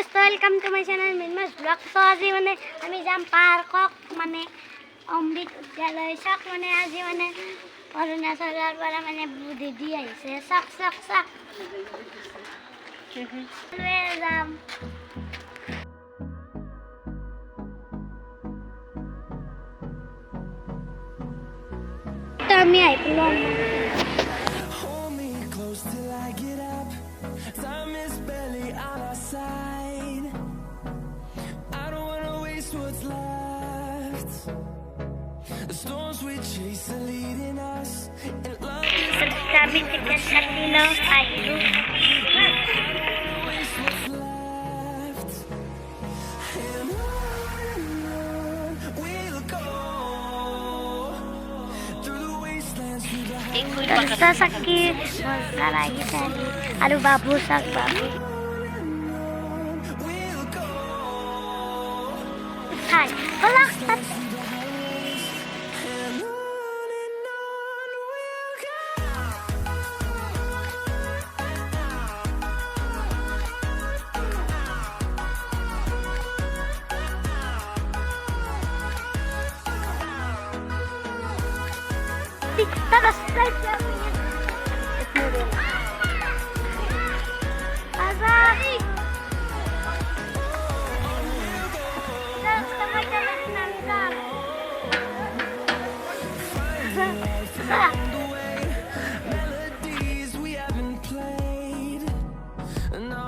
दोस्तों welcome to my channel मिनमस blog. तो आज माने आम्ही जाम पार्कक माने अमृत विद्यालय शक माने आज माने अरुणाचলৰ পৰা माने বুদ্ধি দি আহিছে শক শক শক লৈ যাম। তো আমি আইলো Hold me close till I get up. Time is barely on our side. I don't wanna waste what's left. The storms we chase are leading us, and love is sabi tiket sa kilo ayo. waste what's left. And on we'll go through the wastelands, through the Basta sakit masa lagi tadi. Aduh babu sak babu. we'll go. Hai, pelak. And on we'll go. Terus saja. Azari. Terus sama jalan nanti. The way melodies we haven't played. No,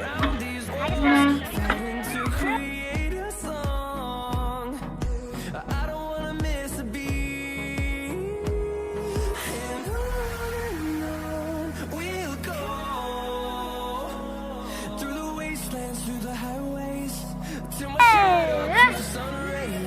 around these walls, trying to create a song. I don't wanna miss a beat. And on we'll go through the wastelands, through the highways, till my shadow turns to sun rays.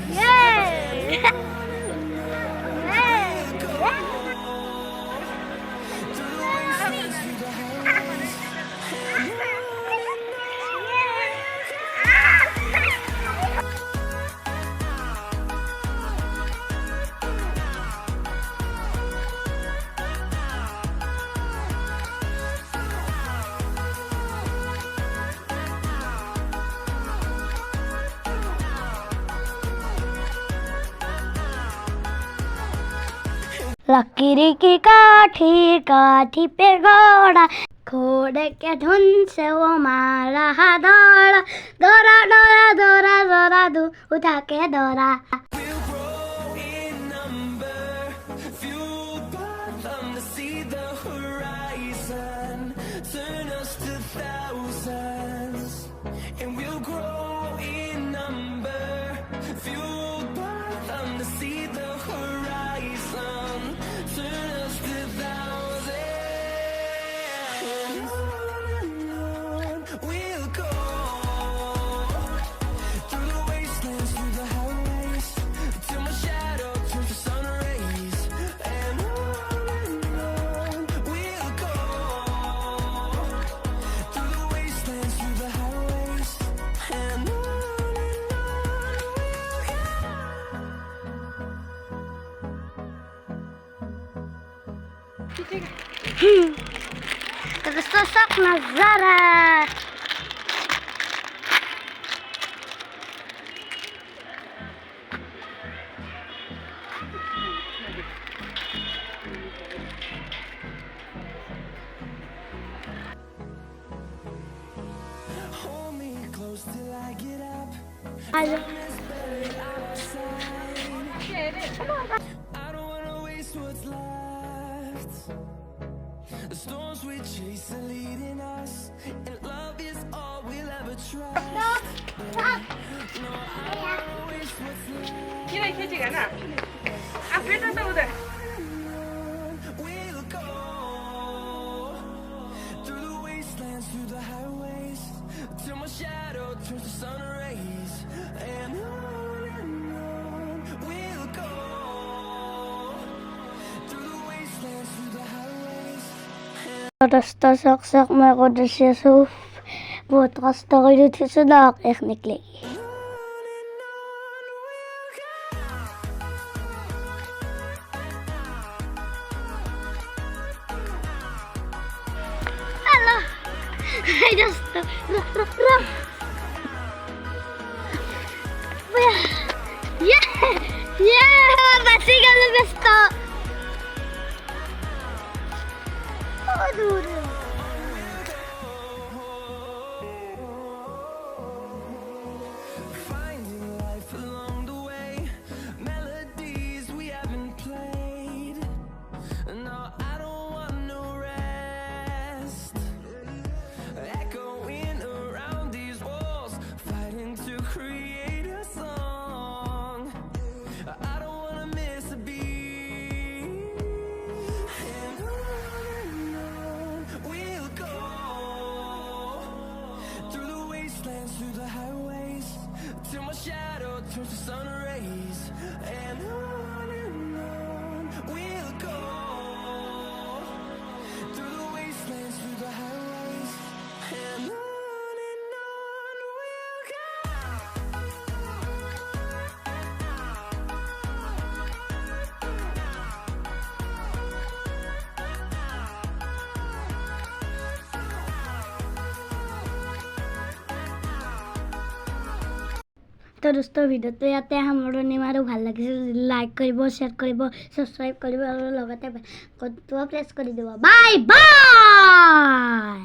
लकीरी की काठी काठी पे घोड़ा घोड़े के धुन से वो मारा दौड़ा दौड़ा दौड़ा दौड़ा दौड़ा दू उठा के दौड़ा। We'll grow in number, fueled by them to see the horizon, turn us to thousands. And we'll grow in number, fueled by them to see the horizon, turn us to thousands. And on we'll go through the wastelands, through the highways, till my shadow turns to sun rays. And on we'll go through the wastelands, through the highways. And on Terus sosok Nazara. hold me close till I get up. Ayo. I don't wanna waste what's left. The storms we chase are leading us, and love is all we'll ever trust. No, I don't wanna waste what's left. Kira ita ce gana. A fita saboda. We'll go through the wastelands, through the highways, till my shadow turns to sun rays. And on we'll go through the wastelands, through the highways. Terus sosok mereka disiasuf buat kasih itu sudah teknik lagi. I just বাঁচি গেল ব্যস্ত Finding life along the way, melodies we haven't played. No, I don't want no rest. Echoing around these walls, fighting to create a song. I don't wanna miss a beat. And on we'll go, through the wastelands, through the highways, till my shadow turns to sun rays. And on we'll go, through the wastelands, through the highways, and on we'll go. তো দোস্ত ভিডিঅ'টো ইয়াতে সামৰণি মাৰো ভাল লাগিছে যদি like কৰিব শ্বেয়াৰ কৰিব ছাবস্ক্ৰাইব কৰিব আৰু লগতে কলটো প্ৰেছ কৰি দিব বাই বাই